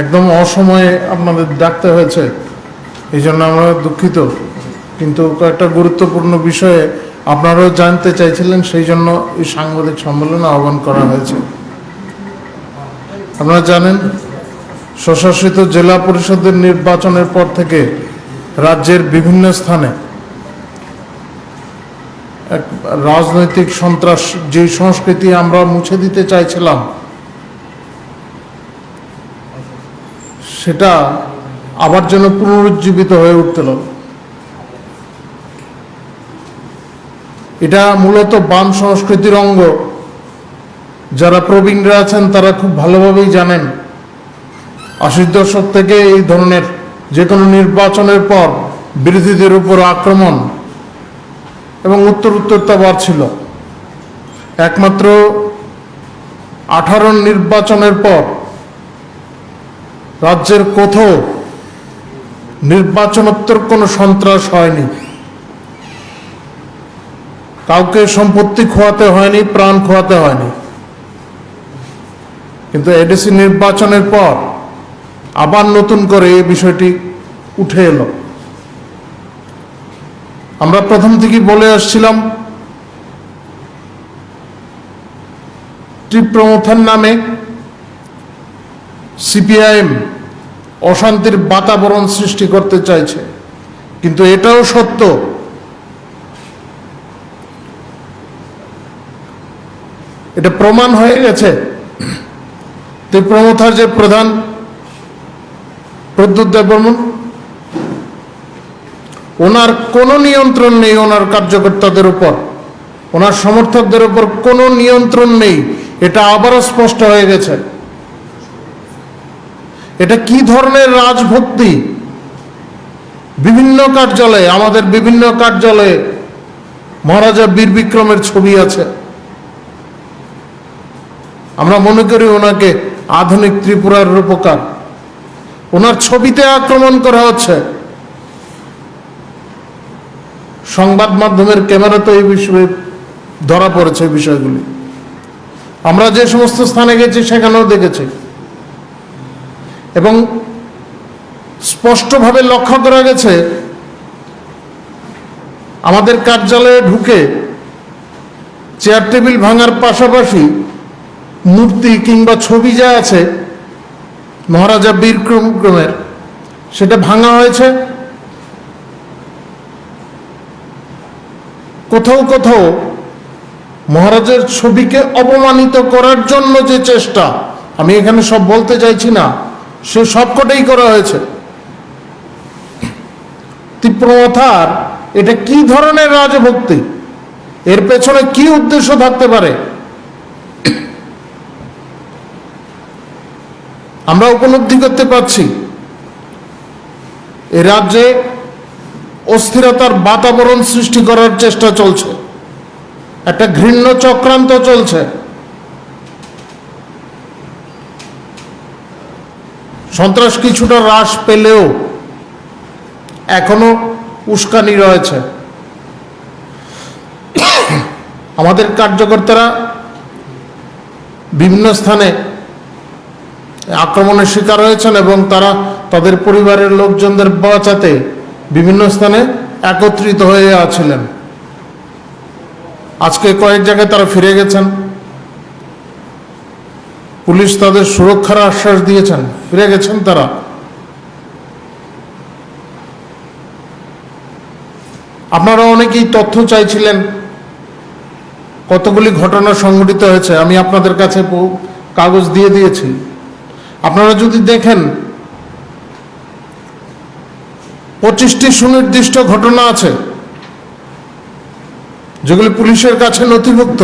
একদম অসময়ে আপনাদের ডাকতে হয়েছে, এই জন্য আমরা দুঃখিত। কিন্তু কয়েকটা গুরুত্বপূর্ণ বিষয়ে আপনারাও জানতে চাইছিলেন, সেই জন্য এই সাংবাদিক সম্মেলনে আহ্বান করা হয়েছে। আপনারা জানেন, স্বশাসিত জেলা পরিষদের নির্বাচনের পর থেকে রাজ্যের বিভিন্ন স্থানে এক রাজনৈতিক সন্ত্রাস, যে সংস্কৃতি আমরা মুছে দিতে চাইছিলাম, সেটা আবার যেন পুনরুজ্জীবিত হয়ে উঠতে। এটা মূলত বাম সংস্কৃতির অঙ্গ। যারা প্রবীণরা আছেন তারা খুব ভালোভাবেই জানেন, 80 দশক থেকে এই ধরনের যে কোনো নির্বাচনের পর বিরোধীদের উপর আক্রমণ এবং উত্তর তা বাড়ছিল। একমাত্র 18 নির্বাচনের পর রাজ্যের কোথাও নির্বাচনোত্তর কোনো সন্ত্রাস হয়নি, কাউকে সম্পত্তি খোয়াতে হয়নি, প্রাণ খোয়াতে হয়নি। কিন্তু এডিসি নির্বাচনের পর আবার নতুন করে এই বিষয়টি উঠে এলো। আমরা প্রথম থেকেই বলে আসছিলাম, তীব্রমথার নামে সিপিআইএম অশান্তির বাতাবরণ সৃষ্টি করতে চাইছে। কিন্তু এটাও সত্য, এটা প্রমাণ হয়ে গেছে, তীব্রমথার যে প্রধান প্রদ্যুৎ দেববর্মন, ওনার কোনো নিয়ন্ত্রণ নেই ওনার কার্যকর্তাদের উপর, ওনার সমর্থকদের উপর কোনো নিয়ন্ত্রণ নেই। এটা আবারও স্পষ্ট হয়ে গেছে। এটা কি ধরনের রাজভক্তি! বিভিন্ন কার্যালয়ে, আমাদের বিভিন্ন কার্যালয়ে মহারাজা বীর বিক্রমের ছবি আছে। আমরা মনে করি ওনাকে আধুনিক ত্রিপুরার রূপকার। ওনার ছবিতে আক্রমণ করা হচ্ছে। সংবাদ মাধ্যমের ক্যামেরাতে এই বিষয়ে ধরা পড়েছে বিষয়গুলি। আমরা যে সমস্ত স্থানে গেছি সেখানেও দেখেছি, এবং স্পষ্টভাবে লক্ষ্য করা গেছে আমাদের কার্যালয়ে ঢুকে চেয়ার টেবিল ভাঙার পাশাপাশি মূর্তি কিংবা ছবি যা আছে মহারাজা বীর বিক্রমের, সেটা ভাঙা হয়েছে। কোথাও কোথাও মহারাজের ছবিকে অপমানিত করার জন্য যে চেষ্টা, আমি এখানে সব বলতে চাইছি না, সে সবকটাই করা হয়েছে। তীব্রমথার এটা কি ধরনের রাজভক্তি? এর পেছনে কি উদ্দেশ্য থাকতে পারে? আমরা উপলব্ধি করতে পারছি এ রাজ্যে অস্থিরতার বাতাবরণ সৃষ্টি করার চেষ্টা চলছে, একটা ঘৃণ্য চক্রান্ত চলছে। সন্ত্রাস কিছুটা হ্রাস পেলেও এখনো উস্কানি রয়েছে। আমাদের কার্যকর্তারা বিভিন্ন স্থানে আক্রমণের শিকার হয়েছেন এবং তারা তাদের পরিবারের লোকজনদের বাঁচাতে বিভিন্ন স্থানে একত্রিত হয়ে আছিলেন। আজকে কয়েক জায়গায় তারা ফিরে গেছেন। পুলিশ তাদের সুরক্ষার আশ্বাস দিয়েছেন, ফিরে গেছেন তারা। আপনারা অনেকেই তথ্য চাইছিলেন কতগুলি ঘটনা সংঘটিত হয়েছে। আমি আপনাদের কাছে কাগজ দিয়ে দিয়েছি। আপনারা যদি দেখেন 25টি সুনির্দিষ্ট ঘটনা আছে যেগুলি পুলিশের কাছে নথিভুক্ত।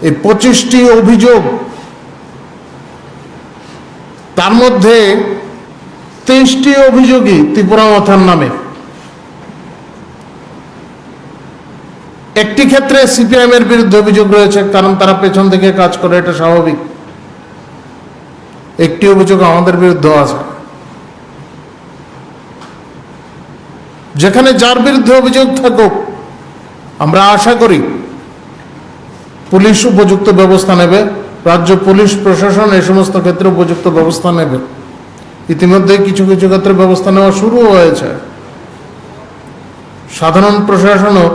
এই 25টি অভিযোগ, তার মধ্যে 23টি অভিযোগই তীব্রমথার নামে। একটি ক্ষেত্রে সিপিআইএম এর বিরুদ্ধে অভিযোগ রয়েছে, কারণ তারা পেছন থেকে কাজ করে, এটা স্বাভাবিক। একটি অভিযোগ আমাদের বিরুদ্ধে আছে। যেখানে যার বিরুদ্ধে অভিযোগ থাকুক, আমরা আশা করি পুলিশ উপযুক্ত ব্যবস্থা নেবে রাজ্য পুলিশ প্রশাসন এই সমস্ত ক্ষেত্রে উপযুক্ত ব্যবস্থা নেবে। ইতিমধ্যে কিছু কিছু ক্ষেত্রে ব্যবস্থা নেওয়া শুরু হয়েছে। সাধারণ প্রশাসনও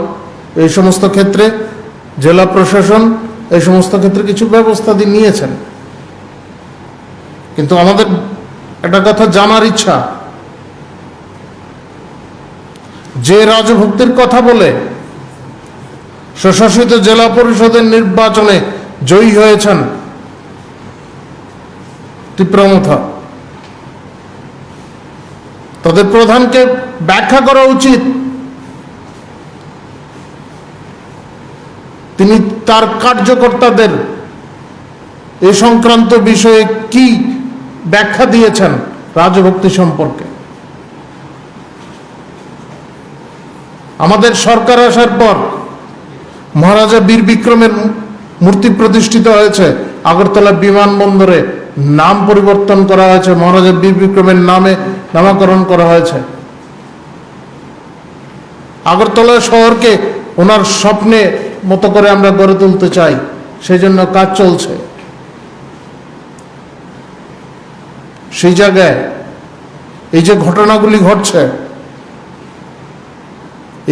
এই সমস্ত ক্ষেত্রে, জেলা প্রশাসন এই সমস্ত ক্ষেত্রে কিছু ব্যবস্থা নিয়েছেন। কিন্তু আমাদের একটা কথা জানার ইচ্ছা, যে রাজভক্তির কথা বলে স্বশাসিত জেলা পরিষদের নির্বাচনে জয়ী হয়েছেন তীব্রমথা, তাদের প্রধানকে ব্যাখ্যা করা উচিত তিনি তার কার্যকর্তাদের এ সংক্রান্ত বিষয়ে কি ব্যাখ্যা দিয়েছেন রাজভক্তি সম্পর্কে। আমাদের সরকার আসার পর মহারাজা বীর বিক্রমের মূর্তি প্রতিষ্ঠিত হয়েছে, আগরতলা বিমানবন্দরে নাম পরিবর্তন করা হয়েছে, মহারাজা বীর বিক্রমের নামে নামকরণ করা হয়েছে। আগরতলা শহরকে ওনার স্বপ্নে মতো করে আমরা গড়ে তুলতে চাই, সেই জন্য কাজ চলছে। সেই জায়গায় এই যে ঘটনাগুলি ঘটছে,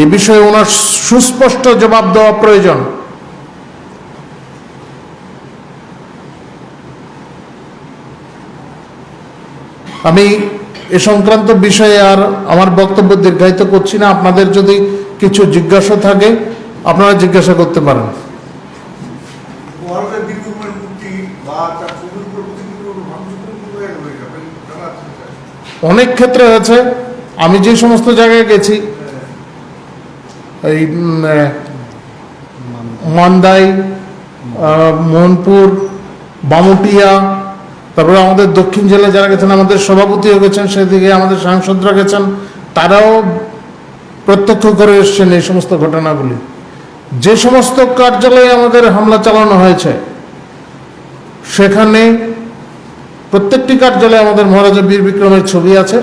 এই বিষয়ে ওনার সুস্পষ্ট জবাব দেওয়া প্রয়োজন। আমি এ সংক্রান্ত বিষয়ে আর আমার বক্তব্য দীর্ঘায়িত করছি না। আপনাদের যদি কিছু জিজ্ঞাসা থাকে আপনারা জিজ্ঞাসা করতে পারেন। অনেক ক্ষেত্রে হয়েছে। আমি যে সমস্ত জায়গায় গেছি, এই মান্দাই, মোহনপুর, বামুটিয়া, তারপরে আমাদের দক্ষিণ জেলায় যারা গেছেন, আমাদের সভাপতিও গেছেন, সেদিকে আমাদের সাংসদরা গেছেন, তারাও প্রত্যক্ষ করে এসছেন এই সমস্ত ঘটনাগুলি। যে সমস্ত কার্যালয়ে আমাদের হামলা চালানো হয়েছে, সেখানে প্রত্যেকটি কার্যালয়ে আমাদের মহারাজা বীর বিক্রমের ছবি আছে,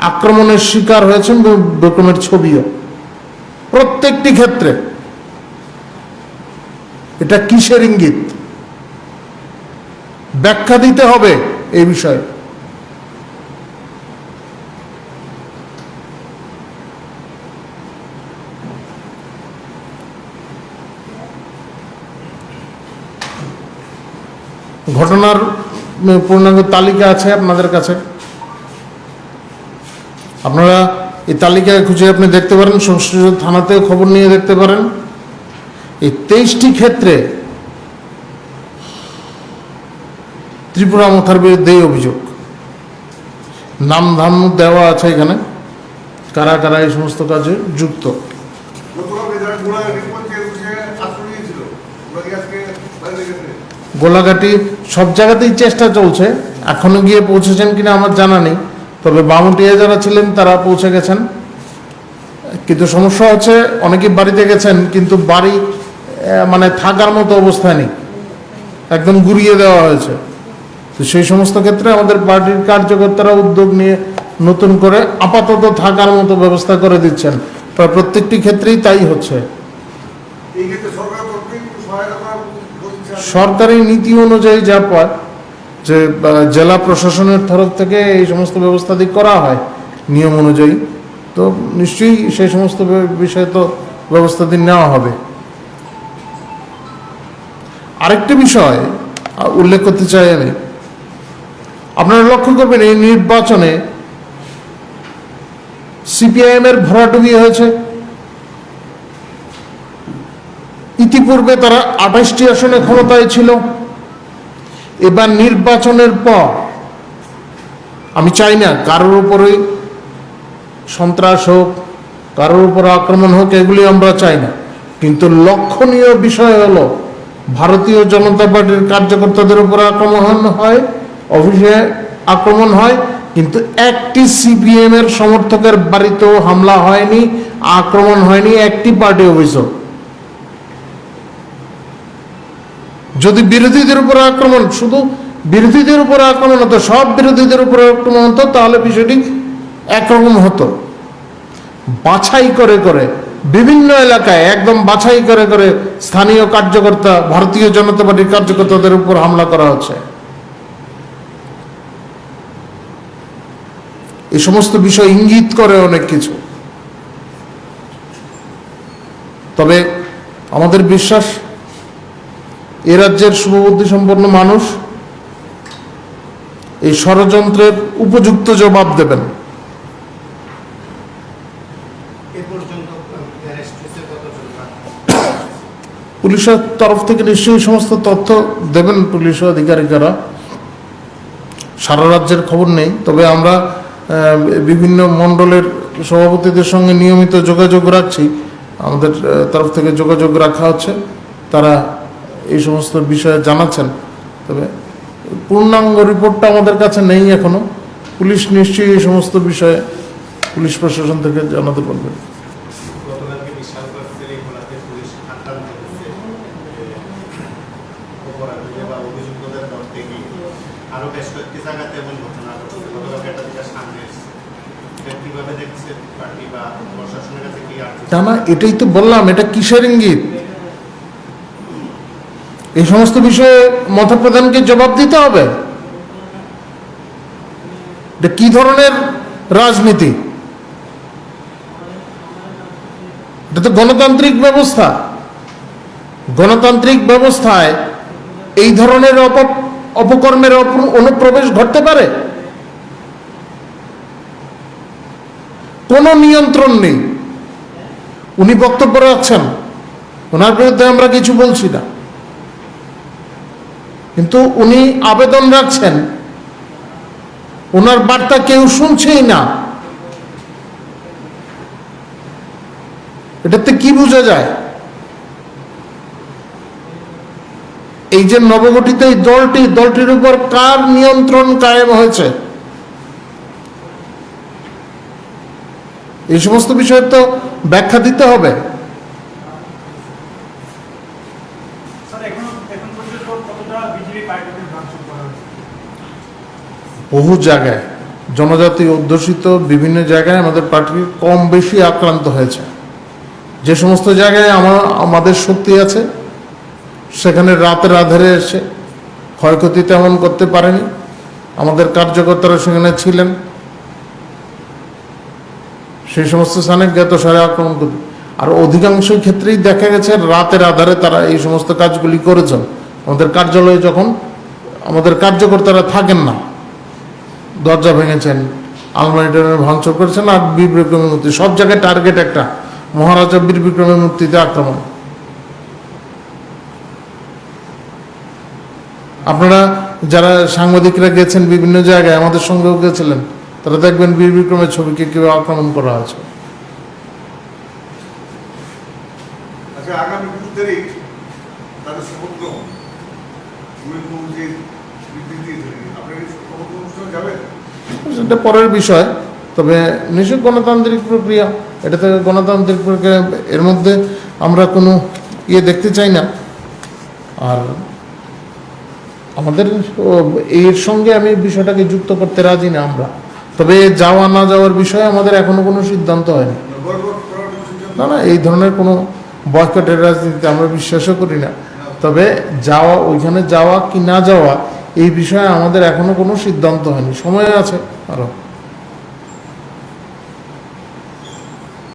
আক্রমণের শিকার হয়েছেন বিক্রমের ছবিও প্রত্যেকটি ক্ষেত্রে। এটা কিসের ইঙ্গিত? ব্যাখ্যা দিতে হবে এই বিষয়ে। ঘটনার পূর্ণাঙ্গ তালিকা আছে আপনাদের কাছে, আপনারা এই তালিকায় খুঁজে আপনি দেখতে পারেন, সংশ্লিষ্ট থানাতেও খবর নিয়ে দেখতে পারেন। এই 23টি ক্ষেত্রে ত্রিপুরামথার বিরুদ্ধে এই অভিযোগ, নাম ধাম দেওয়া আছে এখানে, কারা কারা এই সমস্ত কাজে যুক্ত। গোলাঘাটি সব জায়গাতেই চেষ্টা চলছে, এখনো গিয়ে পৌঁছেছেন কিনা আমার জানা নেই, তবে বামুটিয়া যারা ছিলেন তারা পৌঁছে গেছেন। কিন্তু সমস্যা হচ্ছে অনেকেই বাড়িতে গেছেন, কিন্তু বাড়ি মানে থাকার মতো অবস্থায় নেই, একদম গুড়িয়ে দেওয়া হয়েছে। তো সেই সমস্ত ক্ষেত্রে আমাদের পার্টির কার্যকর্তারা উদ্যোগ নিয়ে নতুন করে আপাতত থাকার মতো ব্যবস্থা করে দিচ্ছেন। প্রায় প্রত্যেকটি ক্ষেত্রেই তাই হচ্ছে। সরকারি নীতি অনুযায়ী যা পায়, যে জেলা প্রশাসনের তরফ থেকে এই সমস্ত ব্যবস্থা করা হয় নিয়ম অনুযায়ী, তো নিশ্চয়ই সেই সমস্ত বিষয়ে তো ব্যবস্থা নেওয়া হবে। আরেকটি বিষয় উল্লেখ করতে চাই আমি, আপনারা লক্ষ্য করবেন এই নির্বাচনে সিপিআইএম এর ভরাডুবি হয়েছে। ইতিপূর্বে তারা 28টি আসনে ক্ষমতায় ছিল। এবার নির্বাচনের পর আমি চাই না কারোর উপরে সন্ত্রাস হোক, কারোর উপর আক্রমণ হোক, এগুলি আমরা চাই না। কিন্তু লক্ষণীয় বিষয় হলো ভারতীয় জনতা পার্টির কার্যকর্তাদের উপর আক্রমণ হয়, অফিসে আক্রমণ হয়, কিন্তু একটি সিপিএম এর সমর্থকের বাড়িতেও হামলা হয়নি, আক্রমণ হয়নি, একটি পার্টি অফিসও। যদি বিরোধীদের উপর আক্রমণ, শুধু বিরোধীদের উপর আক্রমণ হতো, সব বিরোধীদের উপর আক্রমণ হতো, তাহলে বিষয়টি একরকম হতো। বাছাই করে করে বিভিন্ন এলাকায় একদম বাছাই করে করে স্থানীয় কার্যকর্তা, ভারতীয় জনতা পার্টির কার্যকর্তাদের উপর হামলা করা হচ্ছে। এই সমস্ত বিষয় ইঙ্গিত করে অনেক কিছু। তবে আমাদের বিশ্বাস এ রাজ্যের শুভবুদ্ধি সম্পন্ন মানুষ এই ষড়যন্ত্রের উপযুক্ত জবাব দেবেন। পুলিশের তরফ থেকে নিশ্চয়ই সমস্ত তথ্য দেবেন পুলিশ আধিকারিকরা। সারা রাজ্যের খবর নেই, তবে আমরা বিভিন্ন মণ্ডলের সভাপতিদের সঙ্গে নিয়মিত যোগাযোগ রাখছি। আমাদের তরফ থেকে যোগাযোগ রাখা হচ্ছে, তারা এই সমস্ত বিষয়ে জানাচ্ছেন। তবে পূর্ণাঙ্গ রিপোর্টটা আমাদের কাছে নেই এখনো। পুলিশ নিশ্চয়ই এই সমস্ত বিষয়ে পুলিশ প্রশাসন থেকে জানাতে পারবেন। না, এটাই তো বললাম, এটা কিসের ইঙ্গিত? এই সমস্ত বিষয়ে মতপ্রধানকে জবাব দিতে হবে। এটা কি ধরনের রাজনীতি? এটা তো গণতান্ত্রিক ব্যবস্থা। গণতান্ত্রিক ব্যবস্থায় এই ধরনের অপকর্মের অনুপ্রবেশ ঘটতে পারে? কোনো নিয়ন্ত্রণ নেই। উনি বক্তব্য রাখছেন, ওনার বিরুদ্ধে আমরা কিছু বলছি না, কিন্তু উনি আবেদন রাখছেন, ওনার বার্তা কেউ শুনছেই না। এটাতে কি বোঝা যায়? এই যে নবগঠিত এই দলটির উপর কার নিয়ন্ত্রণ কায়েম হয়েছে? এই সমস্ত বিষয়ে তো ব্যাখ্যা দিতে হবে। বহু জায়গায় জনজাতি অধ্যুষিত বিভিন্ন জায়গায় আমাদের পার্টি কম বেশি আক্রান্ত হয়েছে। যে সমস্ত জায়গায় আমাদের শক্তি আছে সেখানে রাতের আধারে এসে ক্ষয়ক্ষতি তেমন করতে পারেনি। আমাদের কার্যকর্তারা সেখানে ছিলেন, সেই সমস্ত স্থানে জ্ঞাতসারে আক্রমণ করবে। আর অধিকাংশ ক্ষেত্রেই দেখা গেছে রাতের আধারে তারা এই সমস্ত কাজগুলি করেছেন। আমাদের কার্যালয়ে যখন আমাদের কার্যকর্তারা থাকেন না, দরজা ভেঙেছেন, আলমারি ভাঙচুর করেছেন। আর বীর বিক্রমের মূর্তি, সব জায়গায় টার্গেট একটা, মহারাজা বীর বিক্রমের মূর্তিতে আক্রমণ। আপনারা যারা সাংবাদিকরা গেছেন বিভিন্ন জায়গায়, আমাদের সঙ্গেও গেছিলেন, তারা দেখবেন বীর বিক্রমের ছবিকে কিভাবে আক্রমণ করা হয়েছে। সেটা পরের বিষয়। তবে নিশ্চয় গণতান্ত্রিক প্রক্রিয়া, এটা থেকে গণতান্ত্রিক প্রক্রিয়া, এর মধ্যে আমরা কোনো দেখতে চাই না। আর আমাদের এর সঙ্গে আমি বিষয়টাকে যুক্ত করতে রাজি না আমরা। তবে যাওয়া না যাওয়ার বিষয়ে আমাদের এখনো কোনো সিদ্ধান্ত হয়নি। না, এই ধরনের কোনো বয়কটের রাজনীতিতে আমরা বিশ্বাসও করি না। তবে ওইখানে যাওয়া কি না যাওয়া এই বিষয়ে আমাদের এখনো কোনো সিদ্ধান্ত হয়নি। সময় আছে আরো।